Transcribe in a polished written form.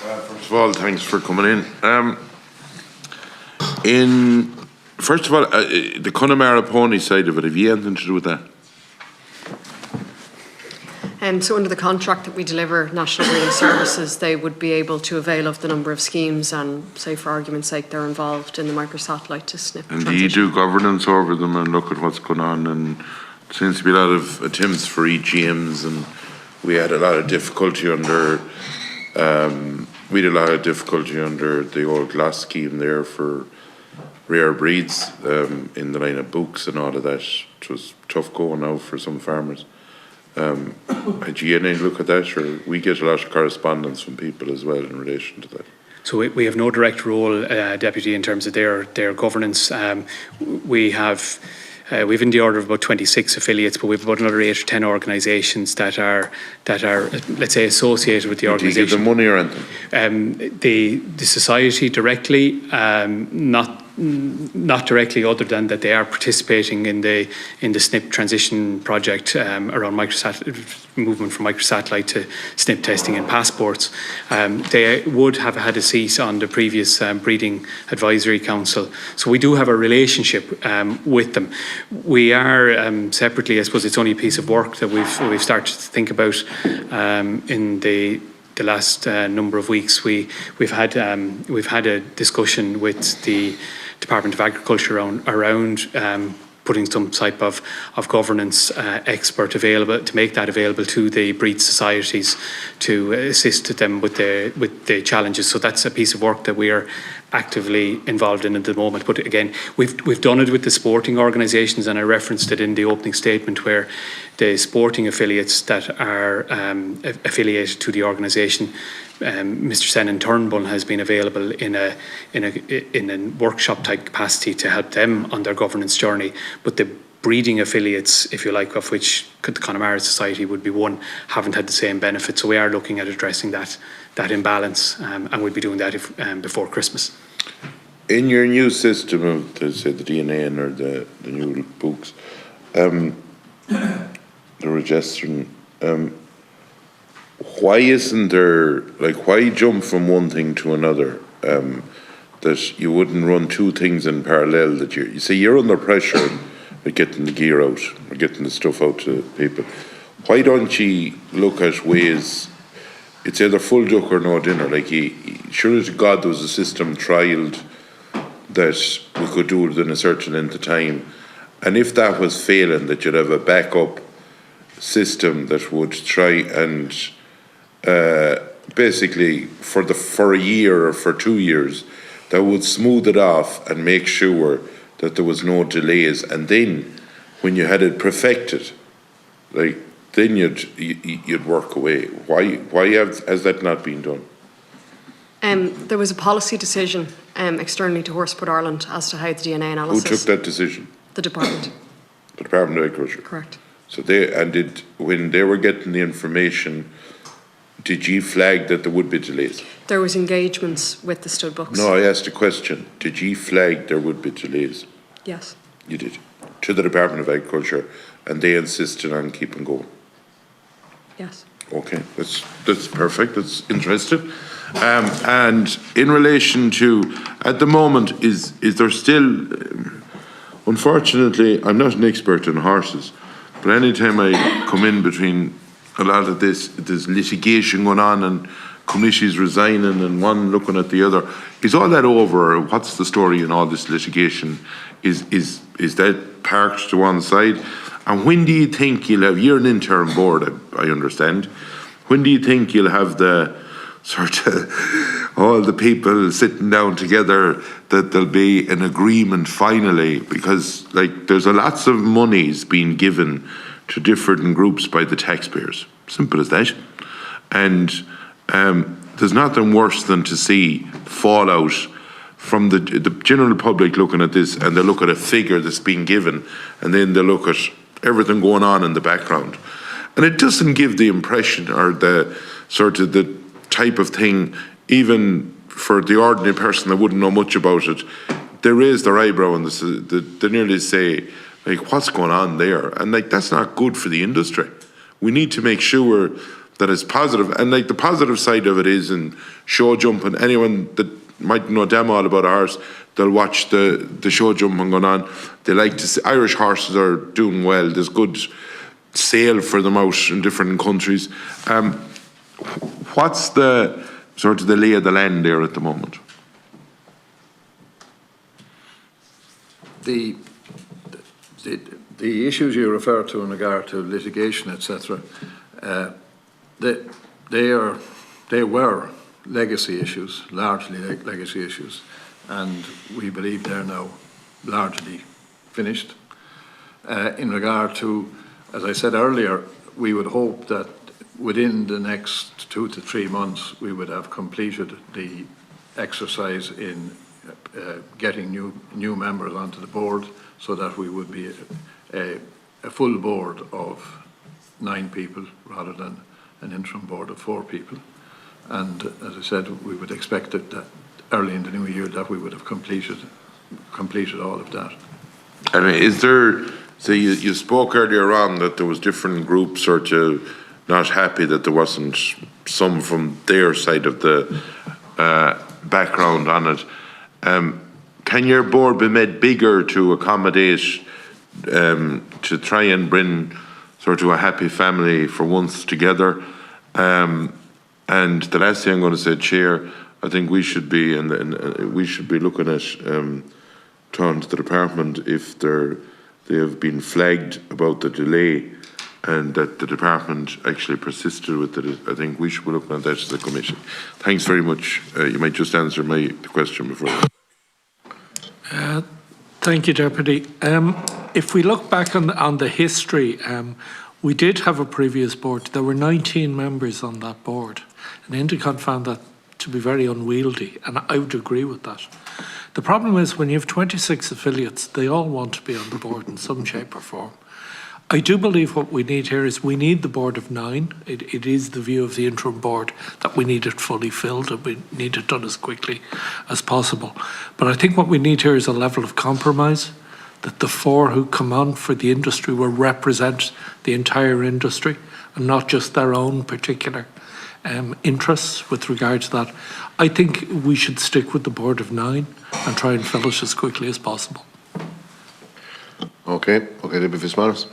First of all, thanks for coming in. First of all, the Connemara pony side of it, have you anything to do with that? So under the contract that we deliver National Breeding Services, they would be able to avail of the number of schemes and, say for argument's sake, they're involved in the microsatellite to snip And transition. do you do governance over them and look at what's going on? And there seems to be a lot of attempts for EGMs, and we had a lot of difficulty under the old glass scheme there for rare breeds in the line of books and all of that. It was tough going now for some farmers. Had you any look at that, or we get a lot of correspondence from people as well in relation to that? So we have no direct role, Deputy, in terms of their governance. We've in the order of about 26 affiliates, but we've about another 8 or 10 organisations that are let's say associated with the organisation. Do you give them money or anything? The society directly, not directly, other than that they are participating in the SNP transition project around movement from microsatellite to SNP testing and passports. They would have had a seat on the previous breeding advisory council, so we do have a relationship with them. We are separately, I suppose it's only a piece of work that we've started to think about in the last number of weeks. We've had a discussion with the Department of Agriculture around putting some type of governance expert available, to make that available to the breed societies to assist them with the challenges. So that's a piece of work that we are actively involved in at the moment. But again, we've done it with the sporting organisations, and I referenced it in the opening statement, where the sporting affiliates that are affiliated to the organisation, Mr. Senan Turnbull has been available in a workshop type capacity to help them on their governance journey. But the breeding affiliates, if you like, of which the Connemara Society would be one, haven't had the same benefit. So we are looking at addressing that imbalance, and we'll be doing that before Christmas. In your new system of, say, the DNA or the new books, the registering, why isn't there, why jump from one thing to another? That you wouldn't run two things in parallel. That you see, you're under pressure at getting the gear out or getting the stuff out to people. Why don't you look at ways? It's either full duck or no dinner. Sure as God, there was a system trialled that we could do it in a certain length of time, and if that was failing, that you'd have a backup system that would try and basically for a year or for 2 years, that would smooth it off and make sure that there was no delays. And then when you had it perfected, then you'd work away. Why has that not been done? There was a policy decision externally to Horseport Ireland as to how the DNA analysis. Who took that decision? The department. The Department of Agriculture. Correct. So when they were getting the information, did you flag that there would be delays? There was engagements with the stud books. No, I asked a question. Did you flag there would be delays? Yes. You did. To the Department of Agriculture, and they insisted on keeping going? Yes. Okay, that's perfect. That's interesting. And in relation to, at the moment, is there still, unfortunately, I'm not an expert on horses, but anytime I come in between a lot of there's litigation going on and committees resigning and one looking at the other, is all that over? What's the story in all this litigation? Is that parked to one side? And when do you think you're an interim board, I understand, when do you think you'll have the sort of all the people sitting down together, that there'll be an agreement finally? Because there's lots of monies being given to different groups by the taxpayers. Simple as that. And there's nothing worse than to see fallout from the general public looking at this, and they look at a figure that's being given, and then they look at everything going on in the background. And it doesn't give the impression, or the sort of the type of thing, even for the ordinary person that wouldn't know much about it, they raise their eyebrow and they nearly say, what's going on there? And that's not good for the industry. We need to make sure that is positive. And like the positive side of it is in show jumping, anyone that might know damn all about a horse, they'll watch the show jumping going on. They like to see Irish horses are doing well. There's good sale for them out in different countries. What's the sort of the lay of the land there at the moment? The issues you refer to in regard to litigation, etc., they were legacy issues, largely legacy issues, and we believe they're now largely finished. In regard to, as I said earlier, we would hope that within the next 2 to 3 months we would have completed the exercise in getting new members onto the board, so that we would be a full board of 9 people rather than an interim board of 4 people. And as I said, we would expect that early in the new year that we would have completed all of that. And is there, so you spoke earlier on that there was different groups sort of not happy that there wasn't some from their side of the background on it. Can your board be made bigger to accommodate, to try and bring sort of a happy family for once together? And the last thing I'm going to say, Chair, I think we should be we should be looking at talking to the department if they have been flagged about the delay, and that the department actually persisted with it. I think we should be looking at that as a commission. Thanks very much. You might just answer the question before. Thank you, Deputy. If we look back on the history, we did have a previous board. There were 19 members on that board, and Indicon found that to be very unwieldy, and I would agree with that. The problem is when you have 26 affiliates, they all want to be on the board in some shape or form. I do believe what we need here is we need the board of 9. It is the view of the interim board that we need it fully filled, and we need it done as quickly as possible. But I think what we need here is a level of compromise, that the 4 who come on for the industry will represent the entire industry and not just their own particular interests with regard to that. I think we should stick with the board of 9 and try and fill it as quickly as possible. Okay, Deputy Fitzmaurice.